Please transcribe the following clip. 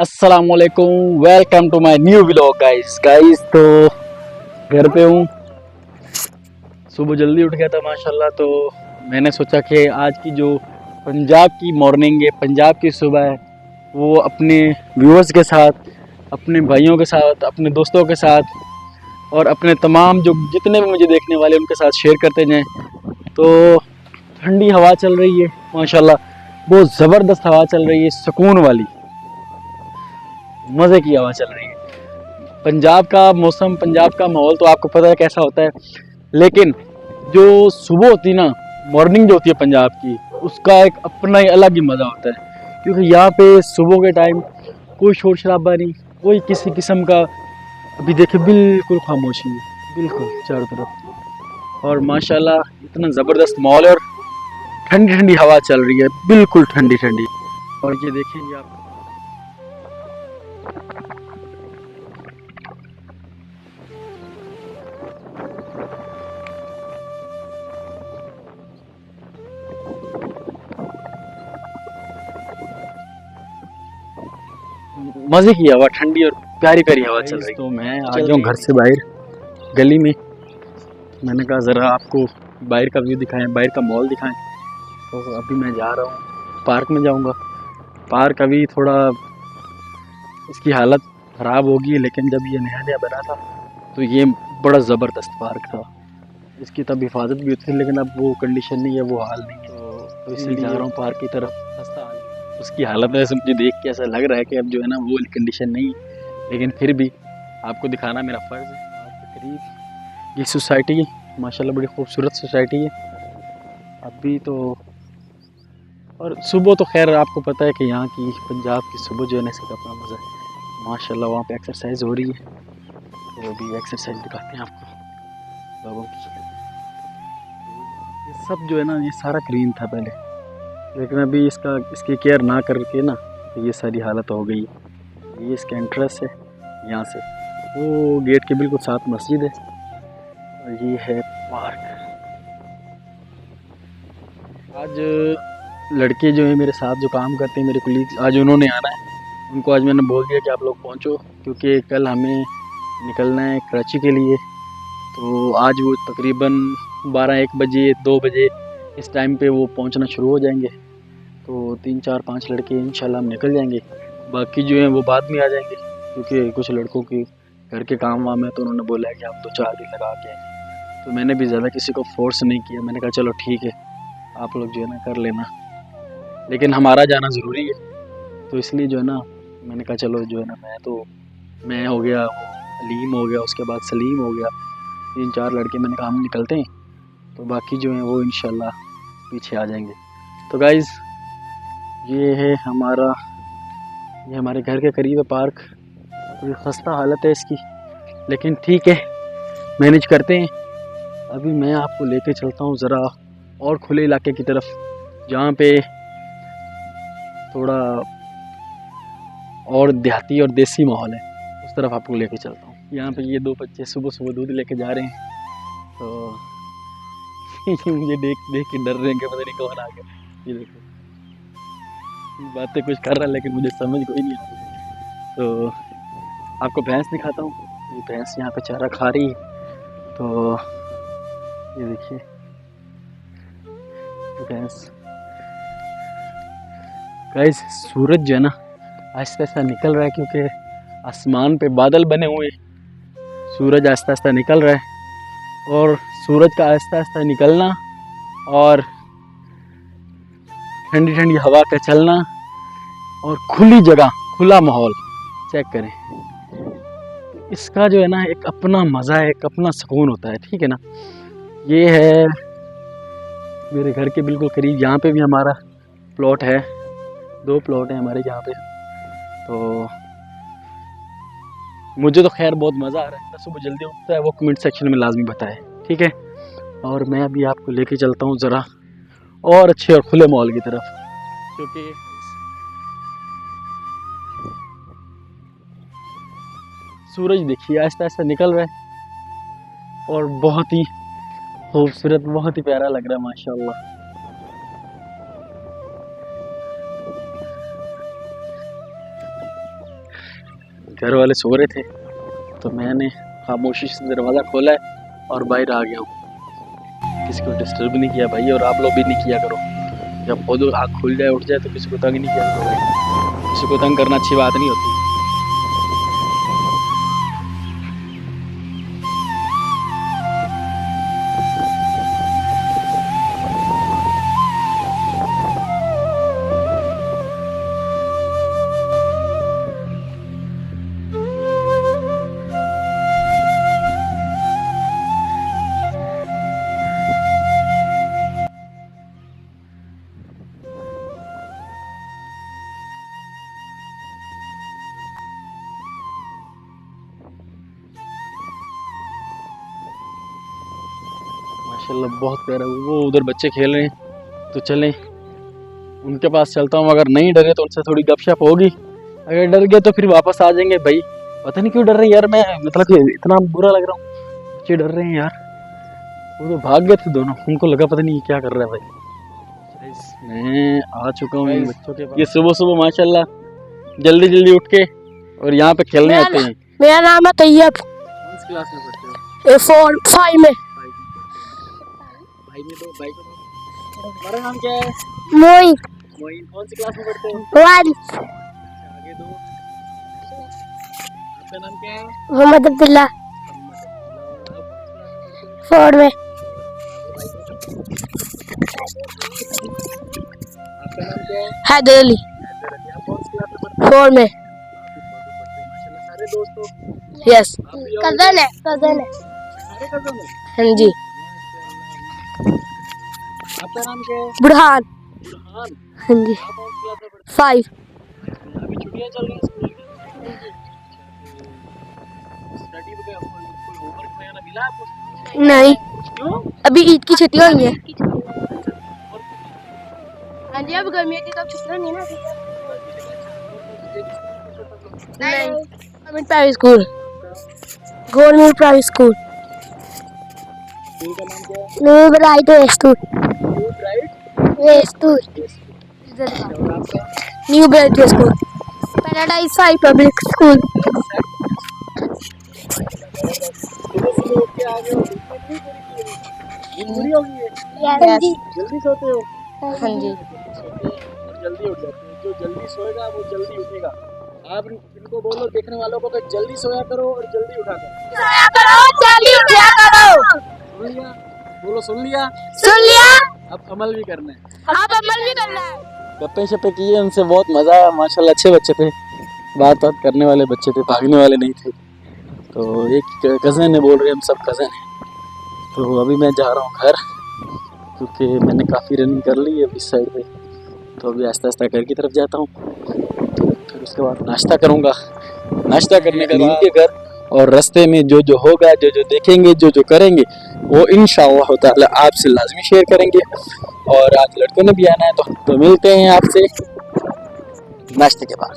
अस्सलाम वालेकुम, welcome to my new vlog guys. तो घर पे हूँ। सुबह जल्दी उठ गया था माशाल्लाह। तो मैंने सोचा कि आज की जो पंजाब की मॉर्निंग है, पंजाब की सुबह है, वो अपने व्यूअर्स के साथ, अपने भाइयों के साथ, अपने दोस्तों के साथ और अपने तमाम जो जितने भी मुझे देखने वाले उनके साथ शेयर करते जाएं। तो ठंडी हवा चल रही है माशाल्लाह, बहुत ज़बरदस्त हवा चल रही है, सुकून वाली, मज़े की हवा चल रही है। पंजाब का मौसम, पंजाब का माहौल तो आपको पता है कैसा होता है, लेकिन जो सुबह होती है ना, मॉर्निंग जो होती है पंजाब की, उसका एक अपना ही अलग ही मज़ा होता है। क्योंकि यहाँ पे सुबह के टाइम कोई शोर शराबा नहीं, कोई किसी किस्म का, अभी देखिए बिल्कुल खामोशी है, बिल्कुल चारों तरफ। और माशाल्लाह इतना ज़बरदस्त माहौल है और ठंडी ठंडी हवा चल रही है, बिल्कुल ठंडी ठंडी। और ये देखेंगे आप, मज़े की हवा, ठंडी और प्यारी प्यारी हवा चल रही है। तो मैं आ गया हूँ घर से बाहर, गली में। मैंने कहा ज़रा आपको बाहर का व्यू दिखाएं, बाहर का मॉल दिखाएं। तो अभी मैं जा रहा हूँ, पार्क में जाऊँगा। पार्क अभी थोड़ा इसकी हालत ख़राब होगी, लेकिन जब ये नया नया बना था तो ये बड़ा ज़बरदस्त पार्क था। इसकी तब हिफाजत भी थी, लेकिन अब वो कंडीशन नहीं है, वो हाल नहीं है। तो इसलिए जा रहा हूँ पार्क की तरफ। खस्ता हाल है उसकी हालत, वैसे मुझे देख के ऐसा लग रहा है कि अब जो है ना वो कंडीशन नहीं है, लेकिन फिर भी आपको दिखाना मेरा फ़र्ज़ है। पार्क के करीब ये सोसाइटी माशाल्लाह बड़ी खूबसूरत सोसाइटी है अभी तो। और सुबह तो खैर आपको पता है कि यहाँ की पंजाब की सुबह जो है ना, इसका अपना मज़ा है माशाल्लाह। वहाँ पे एक्सरसाइज हो रही है, तो अभी एक्सरसाइज दिखाते हैं आपको लोगों की। ये सब जो है ना, ये सारा ग्रीन था पहले, लेकिन अभी इसकी केयर ना करके ना, तो ये सारी हालत हो गई। ये इसका एंट्रेंस है, यहाँ से वो गेट के बिल्कुल साथ मस्जिद है, और ये है पार्क। आज लड़के जो है मेरे साथ जो काम करते हैं, मेरे कुलीग, आज उन्होंने आना है। उनको आज मैंने बोल दिया कि आप लोग पहुँचो, क्योंकि कल हमें निकलना है कराची के लिए। तो आज वो तकरीबन 12-1 बजे 2 बजे इस टाइम पे वो पहुँचना शुरू हो जाएंगे। तो 3-4-5 लड़के इंशाल्लाह हम निकल जाएंगे। बाकी जो हैं वो बाद में आ जाएंगे, क्योंकि कुछ लड़कों के घर के काम वाम है, तो उन्होंने बोला है कि आप 2-4 दिन लगा के आएंगे। तो मैंने भी ज़्यादा किसी को फोर्स नहीं किया, मैंने कहा चलो ठीक है, आप लोग जो है ना कर लेना, लेकिन हमारा जाना ज़रूरी है। तो इसलिए जो है ना मैंने कहा चलो जो है ना, मैं हो गया, अलीम हो गया, उसके बाद सलीम हो गया, 3-4 लड़के, मैंने कहा हम निकलते हैं। तो बाकी जो हैं वो इंशाल्लाह पीछे आ जाएंगे। तो गाइज़ ये हमारे घर के करीब है पार्क। थोड़ी खस्ता हालत है इसकी, लेकिन ठीक है, मैनेज करते हैं। अभी मैं आपको लेके चलता हूँ ज़रा और खुले इलाके की तरफ, जहाँ पे थोड़ा और देहाती और देसी माहौल है, उस तरफ आपको लेके चलता हूँ। यहाँ पे ये 2 बच्चे सुबह सुबह दूध लेके जा रहे हैं, तो ये मुझे देख देख के डर रहे हैं कि पता नहीं कौन आ गया। ये देखो, बातें कुछ कर रहा है लेकिन मुझे समझ कोई नहीं आ रही। तो आपको भैंस दिखाता हूँ। ये भैंस यहाँ पे चारा खा रही है। तो ये देखिए भैंस। गाइस सूरज जो है ना आहिस्ता आहिस्ता निकल रहा है, क्योंकि आसमान पे बादल बने हुए हैं। सूरज आहिस्ता आहिस्ता निकल रहा है, और सूरज का आहिस्ता आहिस्ता निकलना और ठंडी ठंडी हवा का चलना और खुली जगह, खुला माहौल, चेक करें। इसका जो है ना एक अपना मज़ा है, एक अपना सुकून होता है, ठीक है ना। ये है मेरे घर के बिल्कुल करीब, यहाँ पे भी हमारा प्लॉट है, 2 प्लॉट हैं हमारे यहाँ पे। तो मुझे तो खैर बहुत मज़ा आ रहा है। सुबह जल्दी उठता है वो कमेंट सेक्शन में लाजमी बताएं, ठीक है। और मैं अभी आपको लेके चलता हूँ ज़रा और अच्छे और खुले माहौल की तरफ, क्योंकि सूरज देखिए आहिस्ता आहिस्ता निकल रहा है, और बहुत ही खूबसूरत, बहुत ही प्यारा लग रहा है माशाल्लाह। घर वाले सो रहे थे तो मैंने खामोशी से दरवाज़ा खोला है और बाहर आ गया हूँ। किसी को डिस्टर्ब नहीं किया भाई, और आप लोग भी नहीं किया करो। जब खुद आँख खुल जाए उठ जाए तो किसी को तंग नहीं किया करो भाई। किसी को तंग करना अच्छी बात नहीं होती। माशाल्लाह बहुत प्यारा। वो उधर बच्चे खेल रहे हैं तो चलें उनके पास चलता हूँ। अगर नहीं डरे तो उनसे थोड़ी गपशप होगी, अगर डर गए तो फिर वापस आ जाएंगे भाई। पता नहीं क्यों डर रहे हैं यार, मैं मतलब कि इतना बुरा लग रहा हूँ। बच्चे डर रहे हैं यार, वो तो भाग गए थे दोनों, उनको लगा पता नहीं क्या कर रहा है भाई। मैं आ चुका हूँ इन बच्चों के पास। ये सुबह सुबह माशाल्लाह जल्दी जल्दी उठ के और यहाँ पे खेलने आते हैं। मेरा नाम है तैयब। कौन सी क्लास में पढ़ते हो? 5 में। भाई में तो भाई को तुम्हारा नाम क्या है? मोइन। मोइन। कौन सी क्लास में पढ़ते हो? 1। आगे दो। आपका नाम क्या है? मोहम्मद अब्दुल्ला। 4 में। आपका नाम क्या है? हैदर अली। आप कौन सी क्लास में पढ़ते हो? 4 में। माशाल्लाह सारे दोस्तों। यस। आप भी आओ। कजन है। कजन है। सारे कजन हैं? हाँ जी। आपका नाम क्या है? बुरहान। बुरहान। हाँ जी। आप कौन सी क्लास में पढ़ते 5। हो? अभी छुट्टियां चल रही हैं स्कूल की। स्टडी वगैरह कोई होमवर्क वगैरह मिला आपको? नहीं, क्यों? अभी ईद की छुट्टियां हुई हैं। हाँ जी, अब गर्मियों की तो छुट्टियां नहीं ना। नहीं, government private school. Government private school. School का नाम क्या है? न्यू ब्राइट वेस्टूर। न्यू ब्राइट वेस्टूर। और आपका? New bright school. Paradise 5 public school. सुबह सुबह उठ के आ गए हो, नींद पूरी हो गई है? जल्दी सोते हो? हाँ जी। और जल्दी उठ जाते हो। जो जल्दी सोएगा वो जल्दी उठेगा। आप इनको बोलो, देखने वालों को, कि जल्दी सोया करो और जल्दी उठा करो। जल्दी उठा करो। सुन लिया? बोलो सुन लिया? सुन लिया। अब अमल भी करना है। आप अमल भी करना है। गप्पे शप्पे किए, उनसे बहुत मजा आया। माशाल्लाह अच्छे बच्चे थे, बात करने वाले बच्चे थे, भागने वाले नहीं थे। तो एक कज़न है, बोल रहे हम सब कज़न हैं। तो अभी मैं जा रहा हूँ घर, क्योंकि मैंने काफ़ी रनिंग कर ली है इस साइड पे। तो अभी आस्ता आस्ता घर की तरफ जाता हूँ, फिर उसके बाद नाश्ता करूँगा। नाश्ता करने के बाद घर, और रास्ते में जो जो होगा, जो जो देखेंगे, जो जो करेंगे, वो इंशाअल्लाह ताला आपसे लाजमी शेयर करेंगे। और आज लड़कों ने भी आना है, तो मिलते हैं आपसे नाश्ते के बाद।